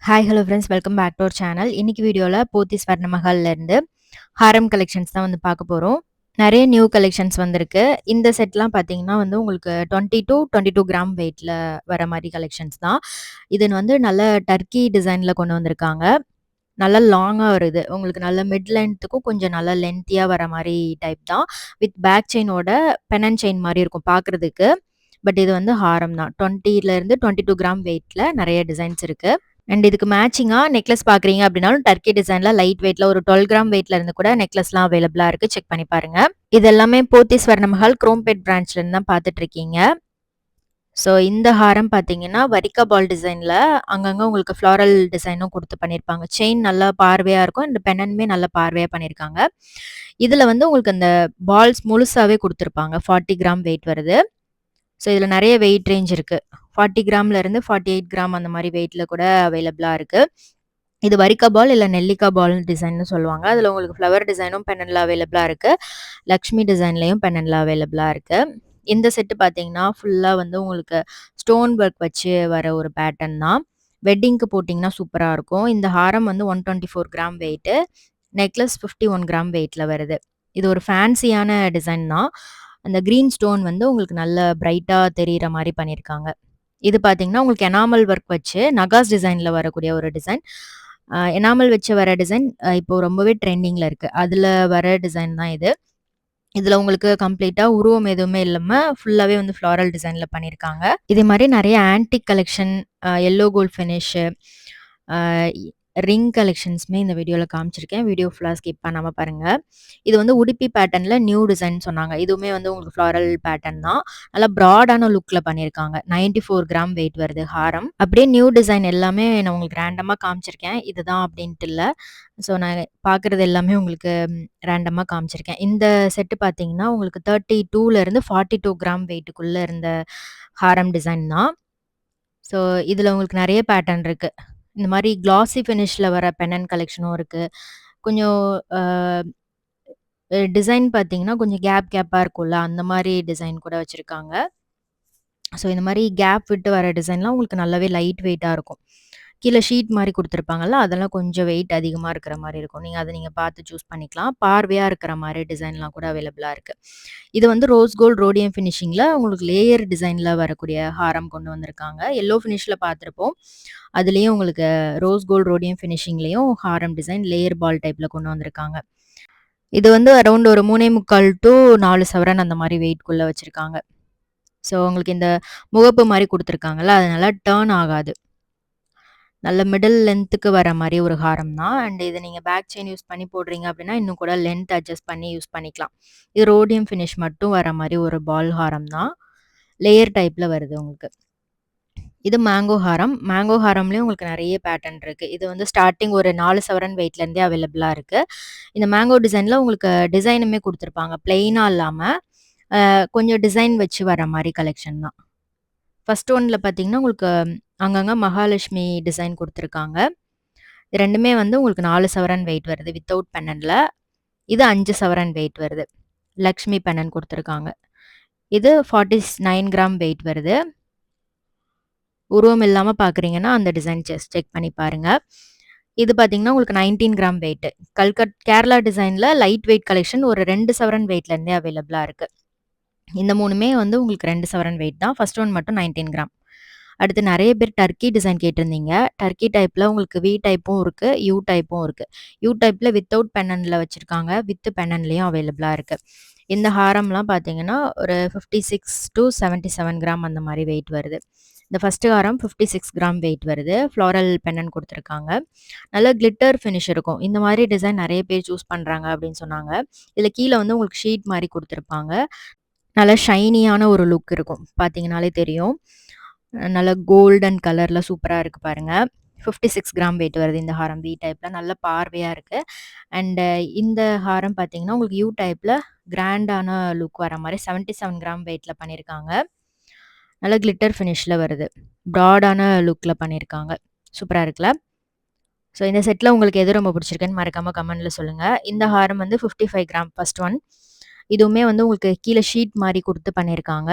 Hi hello friends, welcome back to our channel. இன்னைக்கு வீடியோவில் போத்தி ஸ்வர்ணமஹால்லேருந்து ஹாரம் collections தான் வந்து பார்க்க போகிறோம். நிறைய நியூ கலெக்ஷன்ஸ் வந்திருக்கு. இந்த செட்லாம் பார்த்தீங்கன்னா வந்து உங்களுக்கு 22 கிராம் வெயிட்டில் வர மாதிரி கலெக்ஷன்ஸ் தான். இது வந்து நல்ல டர்க்கி டிசைனில் கொண்டு வந்திருக்காங்க. நல்லா லாங்காக வருது, உங்களுக்கு நல்ல மிட் லென்த்துக்கும் கொஞ்சம் நல்ல லென்த்தியாக வர மாதிரி டைப் தான். வித் பேக் செயினோட பெனன் செயின் மாதிரி இருக்கும் பார்க்குறதுக்கு. பட் இது வந்து ஹாரம் தான். 20லேருந்து 22 கிராம் வெயிட்டில் நிறைய டிசைன்ஸ் இருக்குது. அண்ட் இதுக்கு மேட்சிங்கா நெக்லஸ் பார்க்குறீங்க அப்படின்னாலும் டர்க்கி டிசைன்ல லைட் வெயிட்ல ஒரு 12 கிராம் வெயிட்ல இருந்து கூட நெக்லஸ்லாம் அவைலபிளா இருக்கு. செக் பண்ணி பாருங்க. இது எல்லாமே போத்தி ஸ்வர்ணமஹால் குரோம்பேட் பிரான்ச்ல இருந்து தான் பார்த்துட்டு இருக்கீங்க. ஸோ இந்த ஹாரம் பார்த்தீங்கன்னா வரிக்கா பால் டிசைனில் அங்கங்கே உங்களுக்கு ஃப்ளாரல் டிசைனும் கொடுத்து பண்ணியிருப்பாங்க. செயின் நல்லா பார்வையாக இருக்கும். இந்த பெனன்மே நல்லா பார்வையாக பண்ணியிருக்காங்க. இதில் வந்து உங்களுக்கு அந்த பால்ஸ் முழுசாகவே கொடுத்துருப்பாங்க. 40 கிராம் வெயிட் வருது. ஸோ இதில் நிறைய வெயிட் ரேஞ்ச் இருக்குது. 40 கிராம்லேருந்து 48 கிராம் அந்த மாதிரி வெயிட்டில் கூட அவைலபிளாக இருக்குது. இது வரிக்கா பால் இல்லை நெல்லிக்கா பால் டிசைன்னு சொல்லுவாங்க. அதில் உங்களுக்கு ஃப்ளவர் டிசைனும் பென்னனில் அவைலபிளாக இருக்குது. லக்ஷ்மி டிசைன்லேயும் பென்னனில் அவைலபிளாக இருக்குது. இந்த செட்டு பார்த்தீங்கன்னா ஃபுல்லாக வந்து உங்களுக்கு ஸ்டோன் ஒர்க் வச்சு வர ஒரு பேட்டர்ன் தான். வெட்டிங்க்கு போட்டிங்கன்னா சூப்பராக இருக்கும். இந்த ஹாரம் வந்து 124 கிராம் வெயிட்டு. நெக்லஸ் 51 கிராம் வெயிட்டில் வருது. இது ஒரு ஃபேன்சியான டிசைன் தான். அந்த க்ரீன் ஸ்டோன் வந்து உங்களுக்கு நல்ல பிரைட்டாக தெரிகிற மாதிரி பண்ணியிருக்காங்க. இது பார்த்தீங்கன்னா உங்களுக்கு எனாமல் ஒர்க் வச்சு நகாஸ் டிசைனில் வரக்கூடிய ஒரு டிசைன். எனாமல் வச்சு வர டிசைன் இப்போ ரொம்பவே ட்ரெண்டிங்கில் இருக்குது. அதில் வர டிசைன் தான் இது. இதில் உங்களுக்கு கம்ப்ளீட்டாக உருவம் எதுவுமே இல்லாமல் ஃபுல்லாகவே வந்து ஃப்ளாரல் டிசைனில் பண்ணியிருக்காங்க. இதே மாதிரி நிறைய antique collection, yellow gold finish, ring கலெக்ஷன்ஸுமே இந்த வீடியோவில் காமிச்சிருக்கேன். வீடியோ ஃபுல்லாக ஸ்கிப் பண்ணாமல் பாருங்கள். இது வந்து உடுப்பி பேட்டர்னில் நியூ டிசைன் சொன்னாங்க. இதுவுமே வந்து உங்களுக்கு ஃப்ளாரல் பேட்டர்ன் தான். நல்லா ப்ராடான லுக்கில் பண்ணியிருக்காங்க. 94 கிராம் வெயிட் வருது ஹாரம். அப்படியே நியூ டிசைன் எல்லாமே நான் உங்களுக்கு ரேண்டமாக காமிச்சிருக்கேன். இதுதான் அப்படின்ட்டு இல்லை. ஸோ நான் பார்க்குறது எல்லாமே உங்களுக்கு ரேண்டமாக காமிச்சிருக்கேன். இந்த செட்டு பார்த்தீங்கன்னா உங்களுக்கு 32லேருந்து 42 கிராம் வெயிட்டுக்குள்ளே இருந்த ஹாரம் டிசைன் தான். ஸோ இதில் உங்களுக்கு நிறைய பேட்டர்ன் இருக்குது. இந்த மாதிரி கிளாசி ஃபினிஷில் வர பென்னன் கலெக்ஷனும் இருக்குது. கொஞ்சம் டிசைன் பார்த்தீங்கன்னா கொஞ்சம் கேப்பாக இருக்கும்ல, அந்த மாதிரி டிசைன் கூட வச்சுருக்காங்க. ஸோ இந்த மாதிரி கேப் விட்டு வர டிசைன்லாம் உங்களுக்கு நல்லாவே லைட் வெயிட்டாக இருக்கும். கீழே ஷீட் மாதிரி கொடுத்துருப்பாங்கல்ல, அதெல்லாம் கொஞ்சம் வெயிட் அதிகமாக இருக்கிற மாதிரி இருக்கும். நீங்கள் பார்த்து சூஸ் பண்ணிக்கலாம். பார்வையாக இருக்கிற மாதிரி டிசைன்லாம் கூட அவைலபிளாக இருக்குது. இது வந்து ரோஸ் கோல்ட் ரோடியம் ஃபினிஷிங்கில் உங்களுக்கு லேயர் டிசைனில் வரக்கூடிய ஹாரம் கொண்டு வந்திருக்காங்க. எல்லோ ஃபினிஷில் பார்த்துருப்போம். அதுலேயும் உங்களுக்கு ரோஸ் கோல்ட் ரோடியம் ஃபினிஷிங்லேயும் ஹாரம் டிசைன் லேயர் பால் டைப்பில் கொண்டு வந்திருக்காங்க. இது வந்து அரௌண்ட் ஒரு 3.25 to 4 சவரன் அந்த மாதிரி வெயிட்குள்ளே வச்சுருக்காங்க. ஸோ உங்களுக்கு இந்த முகப்பு மாதிரி கொடுத்துருக்காங்கல்ல, அதனால டேர்ன் ஆகாது. நல்ல மிடில் லென்த்துக்கு வர மாதிரி ஒரு ஹாரம் தான். அண்ட் இது நீங்கள் பேக் செயின் யூஸ் பண்ணி போடுறீங்க அப்படின்னா இன்னும் கூட லென்த் அட்ஜஸ்ட் பண்ணி யூஸ் பண்ணிக்கலாம். இது ரோடியம் ஃபினிஷ் மட்டும் வர மாதிரி ஒரு பால் ஹாரம் தான். லேயர் டைப்பில் வருது உங்களுக்கு. இது மேங்கோ ஹாரம். மேங்கோ ஹாரம்லேயும் உங்களுக்கு நிறைய பேட்டர்ன் இருக்குது. இது வந்து ஸ்டார்டிங் ஒரு 4 சவரன் வெயிட்லேருந்தே அவைலபிளாக இருக்குது. இந்த மேங்கோ டிசைனில் உங்களுக்கு டிசைனுமே கொடுத்துருப்பாங்க. பிளெயினாக இல்லாமல் கொஞ்சம் டிசைன் வச்சு வர மாதிரி கலெக்ஷன் தான். ஃபர்ஸ்ட் ஒன்னில் பார்த்தீங்கன்னா உங்களுக்கு அங்கங்கே மகாலட்சுமி டிசைன் கொடுத்துருக்காங்க. இது ரெண்டுமே வந்து உங்களுக்கு 4 சவரன் வெயிட் வருது வித்தவுட் பென்னனில். இது 5 சவரன் வெயிட் வருது. லக்ஷ்மி பென்னன் கொடுத்துருக்காங்க. இது 49 கிராம் வெயிட் வருது. உருவம் இல்லாமல் பார்க்குறீங்கன்னா அந்த டிசைன் செக் பண்ணி பாருங்கள். இது பார்த்தீங்கன்னா உங்களுக்கு 19 கிராம் வெயிட்டு. கேரளா டிசைனில் லைட் வெயிட் கலெக்ஷன் ஒரு 2 சவரன் வெயிட்லேருந்தே அவைலபிளாக இருக்குது. இந்த மூணுமே வந்து உங்களுக்கு 2 சவரன் வெயிட் தான். ஃபர்ஸ்ட் ஒன் மட்டும் 19 கிராம். அடுத்து நிறைய பேர் டர்க்கி டிசைன் கேட்டிருந்தீங்க. டர்க்கி டைப்பில் உங்களுக்கு வி டைப்பும் இருக்குது, யூ டைப்பும் இருக்குது. யூ டைப்பில் வித்தவுட் பென்னனில் வச்சுருக்காங்க, வித் பென்னன்லேயும் அவைலபிளாக இருக்குது. இந்த ஹாரம்லாம் பார்த்தீங்கன்னா ஒரு 56 to 77 கிராம் அந்த மாதிரி வெயிட் வருது. இந்த ஃபஸ்ட்டு ஹாரம் 56 கிராம் வெயிட் வருது. ஃப்ளாரல் பென்னன் கொடுத்துருக்காங்க. நல்ல கிளிட்டர் ஃபினிஷ் இருக்கும். இந்த மாதிரி டிசைன் நிறைய பேர் சூஸ் பண்ணுறாங்க அப்படின்னு சொன்னாங்க. இதில் கீழே வந்து உங்களுக்கு ஷீட் மாதிரி கொடுத்துருப்பாங்க. நல்ல ஷைனியான ஒரு லுக் இருக்கும், பார்த்தீங்கனாலே தெரியும். நல்ல கோல்டன் கலரில் சூப்பராக இருக்குது பாருங்கள். 56 கிராம் வெயிட் வருது இந்த ஹாரம். வி டைப்பில் நல்ல பார்வையாக இருக்குது. அண்டு இந்த ஹாரம் பார்த்தீங்கன்னா உங்களுக்கு யூ டைப்பில் கிராண்டான லுக் வர மாதிரி 77 கிராம் வெயிட்டில் பண்ணியிருக்காங்க. நல்ல கிளிட்டர் ஃபினிஷில் வருது. ப்ராடான லுக்கில் பண்ணியிருக்காங்க. சூப்பராக இருக்குல்ல? ஸோ இந்த செட்டில் உங்களுக்கு எது ரொம்ப பிடிச்சிருக்குன்னு மறக்காமல் கமெண்டில் சொல்லுங்கள். இந்த ஹாரம் வந்து 55 கிராம் ஃபர்ஸ்ட் ஒன். இதுவுமே வந்து உங்களுக்கு கீழே ஷீட் மாதிரி கொடுத்து பண்ணியிருக்காங்க.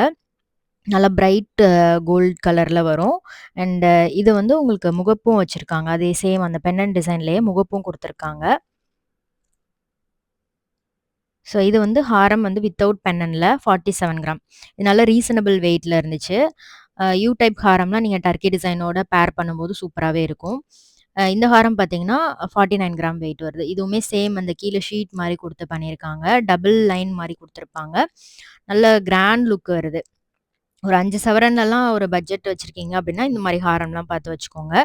நல்லா பிரைட் கோல்ட் கலர்ல வரும். அண்ட் இது வந்து உங்களுக்கு முகப்பும் வச்சிருக்காங்க. அதே சேம் அந்த பெண்டன்ட் டிசைன்லயே முகப்பும் குடுத்துருக்காங்க. ஸோ இது வந்து ஹாரம் வந்து வித்தவுட் பெண்டன்ட்ல 47 கிராம். இது நல்ல ரீசனபிள் வெயிட்ல இருந்துச்சு. யூ டைப் ஹாரம்லாம் நீங்க டர்க்கி டிசைனோட பேர் பண்ணும்போது சூப்பராவே இருக்கும். இந்த ஹாரம் பார்த்தீங்கன்னா, 49 கிராம் வெயிட் வருது. இதுவுமே சேம் அந்த கீழ ஷீட் மாரி குடுத்து பண்ணியிருக்காங்க. டபுள் லைன் மாரி குடுத்துருப்பாங்க. நல்ல கிராண்ட் லுக் வருது. ஒரு 5 சவரன்லலாம் ஒரு பட்ஜெட் வச்சிருக்கீங்க அப்டின்னா, இந்த மாரி ஹாரம்லாம் பார்த்து வச்சுக்கோங்க.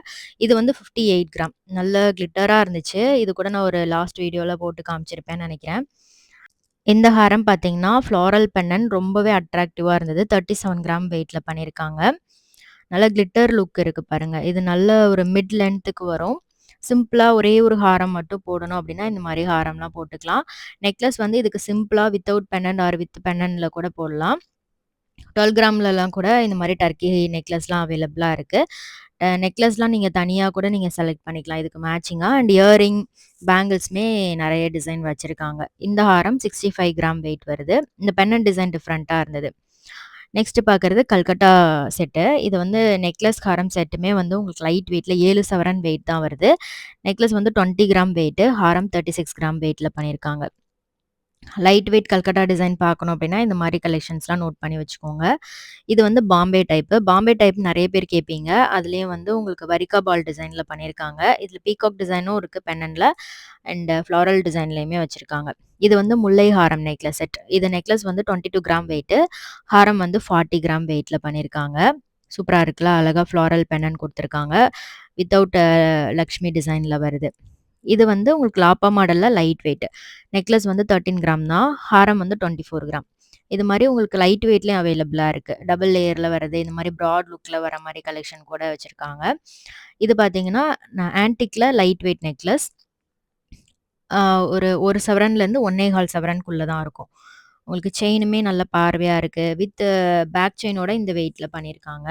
இது வந்து 58 கிராம். நல்ல கிளிட்டரா இருந்துச்சு. இது கூட நான் ஒரு லாஸ்ட் வீடியோல போட்டு காமிச்சிருப்பேன்னு நெனைக்கிறேன். இந்த ஹாரம் பார்த்தீங்கன்னா, ஃப்ளாரல் பெண்டன்ட் ரொம்பவே அட்ராக்டிவா இருந்தது. 37 கிராம் வெயிட்ல பண்ணியிருக்காங்க. நல்ல கிளிட்டர் லுக் இருக்கு பாருங்க. இது நல்ல ஒரு மிட் லென்த்துக்கு வரும். சிம்பிளா ஒரே ஒரு ஹாரம் மட்டும் போடணும் அப்டின்னா, இந்த மாரி ஹாரம்லாம் போட்டுக்கலாம். நெக்லஸ் வந்து இதுக்கு சிம்பிளா வித்தவுட் பெண்டன்ட் ஆர் வித் பெண்டன்ட்ல கூட போடலாம். 12 கிராம்லலாம் கூட இந்த மாரி டர்க்கி நெக்லஸ்லாம் அவைலபிளா இருக்கு. நெக்லஸ்லாம் நீங்க தனியா கூட நீங்க செலக்ட் பண்ணிக்கலாம். இதுக்கு மேட்சிங்கா அண்ட் இயரிங், பேங்கிள்ஸ்மே நெறைய டிசைன் வச்சிருக்காங்க. இந்த ஹாரம் 65 கிராம் வெயிட் வருது. இந்த பெண்டன்ட் டிசைன் டிஃபரெண்ட்டா இருந்தது. நெக்ஸ்ட் பார்க்குறது கல்கட்டா செட்டு. இது வந்து நெக்லஸ், ஹாரம் செட்டுமே வந்து உங்களுக்கு லைட் வெயிட்ல 7 சவரன் வெயிட் தான் வருது. நெக்லஸ் வந்து 20 கிராம் வெயிட்டு, ஹாரம் 36 கிராம் வெயிட்ல பண்ணியிருக்காங்க. லைட் வெயிட் கல்கட்டா டிசைன் பார்க்கணும் அப்படின்னா, இந்த மாரி கலெக்ஷன்ஸ்லாம் நோட் பண்ணி வச்சுக்கோங்க. இது வந்து பாம்பே டைப்பு. பாம்பே டைப் நெறைய பேர் கேட்பீங்க. அதுலயும் வந்து உங்களுக்கு வரிக்கா பால் டிசைன்ல பண்ணியிருக்காங்க. இதுல பீகாக் டிசைனும் இருக்கு பெண்டன்ட்ல. அண்ட் ஃப்ளாரல் டிசைன்லயுமே வச்சிருக்காங்க. இது வந்து முல்லை ஹாரம் நெக்லஸ் செட். இது நெக்லஸ் வந்து 22 கிராம் வெயிட்டு. ஹாரம் வந்து 40 கிராம் வெயிட்ல பண்ணியிருக்காங்க. சூப்பரா இருக்குல்ல. அழகா ஃப்ளாரல் பெண்டன்ட் குடுத்துருக்காங்க. வித்தவுட் லக்ஷ்மி டிசைன்ல வருது. இது வந்து உங்களுக்கு லாப்பா மாடல்ல லைட் வெயிட். நெக்லஸ் வந்து 13 கிராம் தான். ஹாரம் வந்து 24 கிராம். இது மாரி உங்களுக்கு லைட் வெயிட்லயும் அவைலபிளா இருக்கு. டபுள் லேயர்ல வரது, இந்த மாரி ப்ராட் லுக்ல வர மாரி கலெக்ஷன் கூட வச்சிருக்காங்க. இது பார்த்தீங்கன்னா, ஆன்டிக்ல லைட் வெயிட் நெக்லஸ். ஆ ஒரு 1 சவரன்லேருந்து 1 1/4 சவரனுக்குள்ள தான் இருக்கும். உங்களுக்கு செயினுமே நல்ல பார்வையா இருக்கு. வித் பேக் செயினோட இந்த வெயிட்ல பண்ணியிருக்காங்க.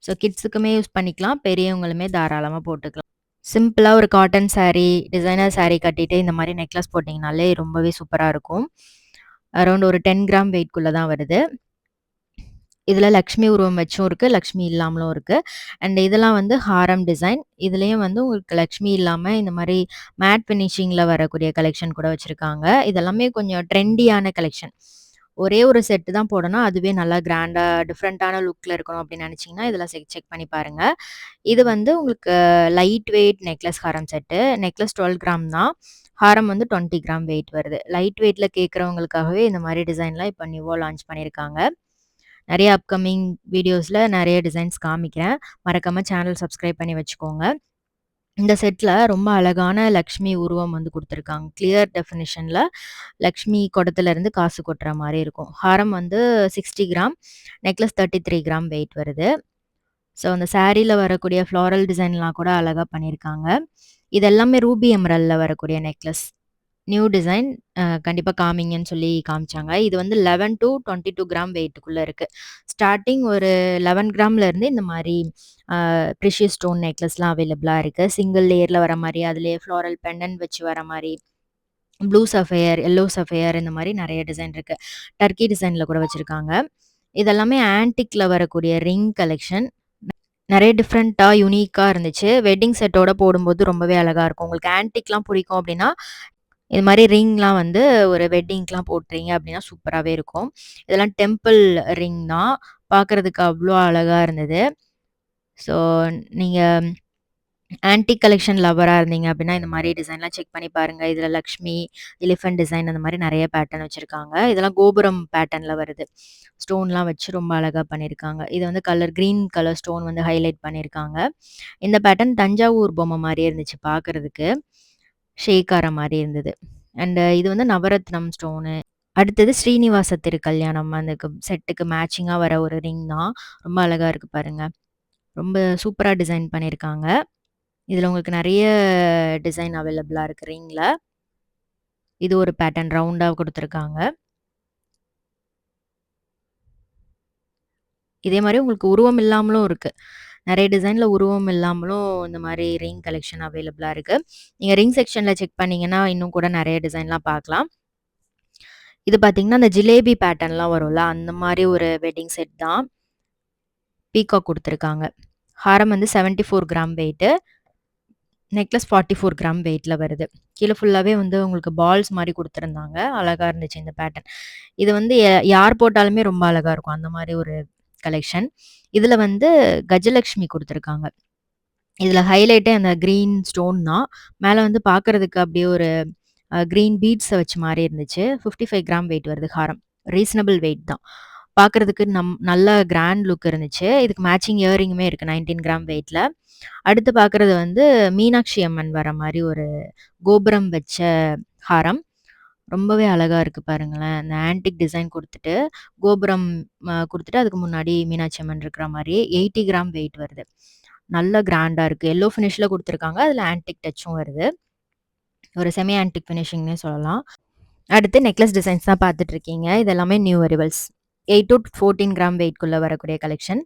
ஸோ கிட்ஸுக்குமே யூஸ் பண்ணிக்கலாம். பெரியவங்களுமே தாராளமா போட்டுக்கலாம். சிம்பிளா ஒரு காட்டன் சாரி, டிசைனர் சாரி கட்டிட்டு இந்த மாரி நெக்லஸ் போட்டீங்கனாலே ரொம்பவே சூப்பரா இருக்கும். அரவுண்ட் ஒரு 10 கிராம் வெயிட்குள்ள தான் வருது. இதுல லக்ஷ்மி உருவம் வச்சும் இருக்கு, லக்ஷ்மி இல்லாமலும் இருக்கு. அண்ட் இதெல்லாம் வந்து ஹாரம் டிசைன். இதுலயும் வந்து உங்களுக்கு லக்ஷ்மி இல்லாம இந்த மாரி மேட் ஃபினிஷிங்ல வரக்கூடிய கலெக்ஷன் கூட வச்சிருக்காங்க. இதெல்லாமே கொஞ்சம் ட்ரெண்டியான கலெக்ஷன். ஒரே ஒரு செட் தான் போடணும். அதுவே நல்லா கிராண்டா டிஃபரண்டான லுக்ல இருக்கணும் அப்படின்னு நினைச்சீங்கன்னா, இதெல்லாம் செக் பண்ணி பாருங்க. இது வந்து உங்களுக்கு லைட் வெயிட் நெக்லஸ் ஹாரம் செட்டு. நெக்லஸ் 12 கிராம் தான். ஹாரம் வந்து 20 கிராம் வெயிட் வருது. லைட் வெயிட்ல கேட்கறவங்களுக்காகவே இந்த மாரி டிசைன்லாம் இப்ப நியூவா லான்ச் பண்ணியிருக்காங்க. நெறைய அப்கமிங் வீடியோஸ்ல நெறைய டிசைன்ஸ் காமிக்கிறேன். மறக்காம சேனல் சப்ஸ்கிரைப் பண்ணி வச்சுக்கோங்க. இந்த செட்ல ரொம்ப அழகான லக்ஷ்மி உருவம் வந்து குடுத்துருக்காங்க. கிளியர் டெஃபினிஷன்ல லக்ஷ்மி குடத்துலருந்து காசு கொட்டுற மாரி இருக்கும். ஹாரம் வந்து 60 கிராம், நெக்லஸ் 33 கிராம் வெயிட் வருது. ஸோ அந்த சாரீல வரக்கூடிய ஃப்ளாரல் டிசைன்லாம் கூட அழகா பண்ணியிருக்காங்க. இது எல்லாமே ரூபி எமரல்ட்ல வரக்கூடிய நெக்லஸ். நியூ டிசைன் கண்டிப்பா காமிங்கன்னு சொல்லி காமிச்சாங்க. இது வந்து 11 டூ 22 கிராம் வெயிட்டுக்குள்ள இருக்கு. ஸ்டார்ட்டிங் ஒரு 11 கிராம்ல இருந்து இந்த மாரி ப்ரிஷியஸ் ஸ்டோன் நெக்லஸ்லாம் அவைலபிளா இருக்கு. சிங்கிள் லேயர்ல வர மாரி, அதிலேயே ஃப்ளாரல் பெண்டன்ட் வச்சு வர மாரி, ப்ளூ சஃபயர், எல்லோ சஃபயர் இந்த மாரி நெறைய டிசைன் இருக்கு. டர்க்கி டிசைன்ல கூட வச்சிருக்காங்க. இதெல்லாமே ஆன்டிக்ல வரக்கூடிய ரிங் கலெக்ஷன். நெறைய டிஃப்ரெண்ட்டா, யுனிக்கா இருந்துச்சு. வெட்டிங் செட்டோட போடும்போது ரொம்பவே அழகா இருக்கும். உங்களுக்கு ஆன்டிக்லாம் பிடிக்கும் அப்டின்னா, இது மாரி ரிங்லாம் வந்து ஒரு வெட்டிங்க்குலாம் போட்றீங்க அப்டின்னா சூப்பராவே இருக்கும். இதெல்லாம் டெம்பிள் ரிங் தான். பார்க்கறதுக்கு அவ்ளோ அழகா இருந்தது. ஸோ நீங்க ஆன்டிக் கலெக்ஷன் லவ்வரா இருந்தீங்க அப்டின்னா, இந்த மாரி டிசைன்லாம் செக் பண்ணி பாருங்க. இதுல லக்ஷ்மி, எலிஃபண்ட் டிசைன் அந்த மாரி நெறைய பேட்டர்ன் வச்சிருக்காங்க. இதெல்லாம் கோபுரம் பேட்டர்ன்ல வருது. ஸ்டோன்லாம் வச்சு ரொம்ப அழகா பண்ணியிருக்காங்க. இது வந்து கிரீன் கலர் ஸ்டோன் வந்து ஹைலைட் பண்ணியிருக்காங்க. இந்த பேட்டர்ன் தஞ்சாவூர் பொம்மை மாரியே இருந்துச்சு பார்க்கறதுக்கு. ஷேக் ஆற மாரி இருந்தது. அண்ட் இது வந்து நவரத்னம் ஸ்டோனு. அடுத்தது ஸ்ரீனிவாச திருக்கல்யாணம். அந்த செட்டுக்கு மேட்சிங்கா வர ஒரு ரிங் தான். ரொம்ப அழகா இருக்கு பாருங்க. ரொம்ப சூப்பரா டிசைன் பண்ணியிருக்காங்க. இதுல உங்களுக்கு நெறைய டிசைன் அவைலபிளா இருக்கு ரிங்ல. இது ஒரு பேட்டர்ன் ரவுண்டா குடுத்துருக்காங்க. இதே மாரி உங்களுக்கு உருவம் இல்லாமலும் இருக்கு. நெறைய டிசைன்ல உருவம் இல்லாமலும் இந்த மாரி ரிங் கலெக்ஷன் அவைலபிளா இருக்கு. நீங்க ரிங் செக்ஷன்ல செக் பண்ணீங்கன்னா, இன்னும் கூட நெறைய டிசைன்லாம் பார்க்கலாம். இது பார்த்தீங்கன்னா, அந்த ஜிலேபி பேட்டர்ன்லாம் வரும்ல, அந்த மாரி ஒரு வெட்டிங் செட் தான். பீகாக் குடுத்துருக்காங்க. ஹாரம் வந்து 74 கிராம் வெயிட்டு. நெக்லஸ் 44 கிராம் வெயிட்ல வருது. கீழ ஃபுல்லாவே வந்து உங்களுக்கு பால்ஸ் மாரி குடுத்துருந்தாங்க. அழகா இருந்துச்சு இந்த பேட்டர்ன். இது வந்து யார் போட்டாலுமே ரொம்ப அழகா இருக்கும். அந்த மாரி ஒரு கலெக்ஷன். இதுல வந்து கஜலக்ஷ்மி குடுத்துருக்காங்க. இதுல ஹைலைட்டே அந்த கிரீன் ஸ்டோன் தான். மேல வந்து பார்க்கறதுக்கு அப்படியே ஒரு கிரீன் பீட்ஸ வச்ச மாரி இருந்துச்சு. 55 கிராம் வெயிட் வருது ஹாரம். ரீசனபிள் வெயிட் தான். பார்க்கறதுக்கு நல்ல கிராண்ட் லுக் இருந்துச்சு. இதுக்கு மேட்சிங் இயரிங்குமே இருக்கு 19 கிராம் வெயிட்ல. அடுத்து பார்க்குறது வந்து மீனாட்சி அம்மன் வர மாரி ஒரு கோபுரம் வச்ச ஹாரம். ரொம்பவே அழகா இருக்கு பாருங்களேன். அந்த ஆன்டிக் டிசைன் குடுத்துட்டு, கோபுரம் குடுத்துட்டு அதுக்கு முன்னாடி மீனாட்சி அம்மன் இருக்கிற மாரி 80 கிராம் வெயிட் வருது. நல்ல கிராண்டா இருக்கு. எல்லோ ஃபினிஷ்ல குடுத்துருக்காங்க. அதுல ஆன்டிக் டச்சும் வருது. ஒரு செமி ஆன்டிக் ஃபினிஷிங்ன்னே சொல்லலாம். அடுத்து நெக்லஸ் டிசைன்ஸ் தான் பார்த்துட்டு இருக்கீங்க. இது எல்லாமே நியூ அரைவல்ஸ். 8 டூ 14 கிராம் வெயிட்குள்ள வரக்கூடிய கலெக்ஷன்.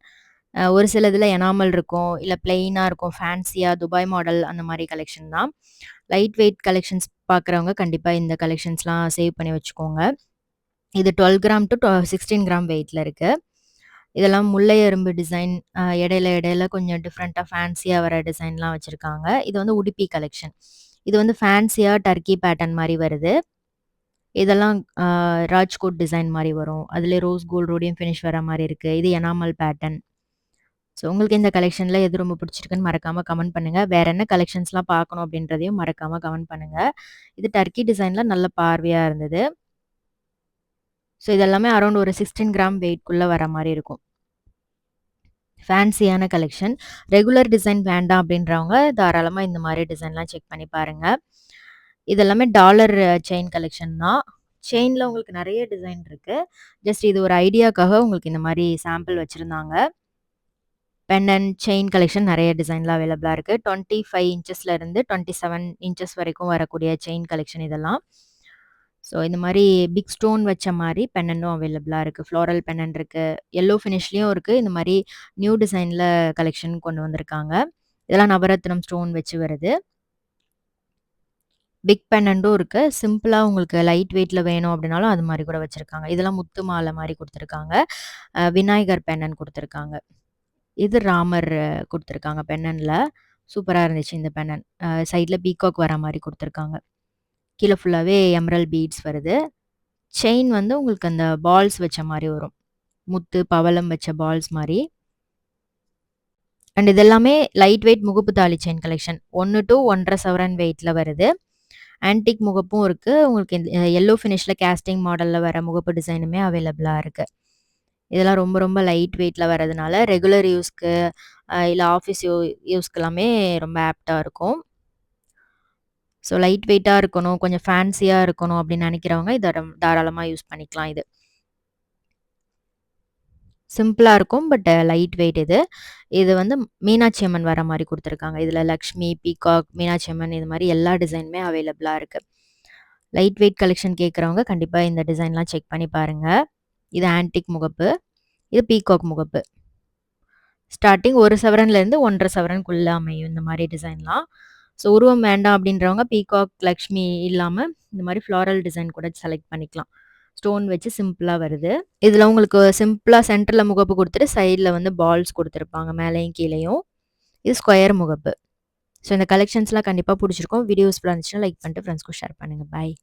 ஒரு சிலதுல எனாமல் இருக்கும். இல்ல பிளெயினா இருக்கும். ஃபேன்சியா துபாய் மாடல் அந்த மாரி கலெக்ஷன் தான். லைட் வெயிட் கலெக்ஷன்ஸ் பார்க்குறவங்க கண்டிப்பா இந்த கலெக்ஷன்ஸ்லாம் சேவ் பண்ணி வச்சுக்கோங்க. இது 12 கிராம் டூ 16 கிராம் வெயிட்ல இருக்கு. இதெல்லாம் முல்லை எறும்பு டிசைன் இடையில இடையில கொஞ்சம் டிஃப்ரெண்ட்டா ஃபேன்சியா வர டிசைன்லாம் வச்சிருக்காங்க. இது வந்து உடுப்பி கலெக்ஷன். இது வந்து ஃபேன்சியா டர்க்கி பேட்டர்ன் மாரி வருது. இதெல்லாம் ராஜ்கோட் டிசைன் மாரி வரும். அதிலே ரோஸ் கோல்ட் ரோடியம் ஃபினிஷ் வர மாரி இருக்கு. இது எனாமல் பேட்டர்ன். ஸோ உங்களுக்கு இந்த கலெக்ஷன்ல எது ரொம்ப பிடிச்சிருக்குன்னு மறக்காம கமெண்ட் பண்ணுங்க. வேற என்ன கலெக்ஷன்ஸ்லாம் பார்க்கணும் அப்படின்றதையும் மறக்காம கமெண்ட் பண்ணுங்க. இது டர்க்கி டிசைன்ல நல்ல பார்வையா இருந்தது. ஸோ இதெல்லாமே அரவுண்ட் ஒரு 16 கிராம் வெயிட்குள்ள வர மாரி இருக்கும். ஃபேன்சியான கலெக்ஷன். ரெகுலர் டிசைன் வேண்டாம் அப்படின்றவங்க தாராளமா இந்த மாரி டிசைன்லாம் செக் பண்ணி பாருங்க. இதெல்லாமே டாலர் செயின் கலெக்ஷன் தான். செயின்ல உங்களுக்கு நெறைய டிசைன் இருக்கு. ஜஸ்ட் இது ஒரு ஐடியாக்காக உங்களுக்கு இந்த மாரி சாம்பிள் வச்சிருந்தாங்க. பெண்டன்ட், செயின் கலெக்ஷன் நெறைய டிசைன்ல அவைலபிளா இருக்கு. 25 இன்ச்சஸ்ல இருந்து 27 இன்ச்சஸ் வரைக்கும் வரக்கூடிய செயின் கலெக்ஷன் இதெல்லாம். ஸோ இந்த மாரி பிக் ஸ்டோன் வச்ச மாரி பெண்டன்ட்டும் அவைலபிளா இருக்கு. ஃப்ளோரல் பெண்டன்ட் இருக்கு. எல்லோ ஃபினிஷ்லயும் இருக்கு. இந்த மாரி நியூ டிசைன்ல கலெக்ஷன் கொண்டு வந்திருக்காங்க. இதெல்லாம் நவரத்னம் ஸ்டோன் வச்சு வருது. பிக் பெண்டன்ட்டும் இருக்கு. சிம்பிளா உங்களுக்கு லைட் வெயிட்ல வேணும் அப்படின்னாலும் அது மாரி கூட வச்சிருக்காங்க. இதெல்லாம் முத்து மாலை மாரி குடுத்துருக்காங்க. விநாயகர் பெண்டன்ட் குடுத்துருக்காங்க. இது ராமர் குடுத்துருக்காங்க பெண்டன்ட்ல. சூப்பரா இருந்துச்சு இந்த பெண்டன்ட். சைட்ல பீகாக் வர மாரி குடுத்துருக்காங்க. கீழ ஃபுல்லாவே எமரல்ட் பீட்ஸ் வருது. செயின் வந்து உங்களுக்கு அந்த பால்ஸ் வச்ச மாரி வரும். முத்து, பவளம் வச்ச பால்ஸ் மாரி. அண்ட் இது எல்லாமே லைட் வெயிட் முகப்பு தாலி செயின் கலெக்ஷன். 1 டூ 1 1/2 சவரன் வெயிட்ல வருது. ஆன்டிக் முகப்பும் இருக்கு. உங்களுக்கு இந்த எல்லோ ஃபினிஷ்ல கேஸ்டிங் மாடல்ல வர முகப்பு டிசைனுமே அவைலபிளா இருக்கு. இதெல்லாம் ரொம்ப ரொம்ப லைட் வெயிட்ல வரதுனால ரெகுலர் யூஸ்க்கு இல்ல ஆஃபீஸ் யூஸ்க்கெல்லாமே ரொம்ப ஆப்ட்டா இருக்கும். ஸோ லைட் வெயிட்டா இருக்கணும், கொஞ்சம் ஃபேன்சியா இருக்கணும் அப்படின்னு நெனைக்கிறவங்க இத தாராளமா யூஸ் பண்ணிக்கலாம் இது. சிம்பிளா இருக்கும். பட் லைட் வெயிட் இது. இது வந்து மீனாட்சி அம்மன் வர மாரி குடுத்துருக்காங்க. இதுல லக்ஷ்மி, பீகாக், மீனாட்சி அம்மன் இது மாரி எல்லா டிசைனுமே அவைலபிளா இருக்கு. லைட் வெயிட் கலெக்ஷன் கேட்குறவங்க கண்டிப்பா இந்த டிசைன்லாம் செக் பண்ணி பாருங்க. இது ஆன்டிக் முகப்பு. இது பீகாக் முகப்பு. ஸ்டார்ட்டிங் 1 சவரன்லேருந்து 1 1/2 சவரனுக்குள்ள அமையும் இந்த மாரி டிசைன்லாம். ஸோ உருவம் வேண்டாம் அப்படின்றவங்க பீகாக், லக்ஷ்மி இல்லாம இந்த மாரி ஃப்ளாரல் டிசைன் கூட செலக்ட் பண்ணிக்கலாம். ஸ்டோன் வச்சு சிம்பிளா வருது. இதுல உங்களுக்கு சிம்பிளா சென்டர்ல முகப்பு குடுத்துட்டு, சைட்ல வந்து பால்ஸ் குடுத்துருப்பாங்க. மேலயும் கீழயும். இது ஸ்கொயர் முகப்பு. ஸோ இந்த கலெக்ஷன்ஸ்லாம் கண்டிப்பா புடிச்சிருக்கும். வீடியோ யூஸ்ஃபுல்லா இருந்துச்சுன்னா லைக் பண்ணிட்டு ஃப்ரெண்ட்ஸ்க்கும் ஷேர் பண்ணுங்க. பாய்.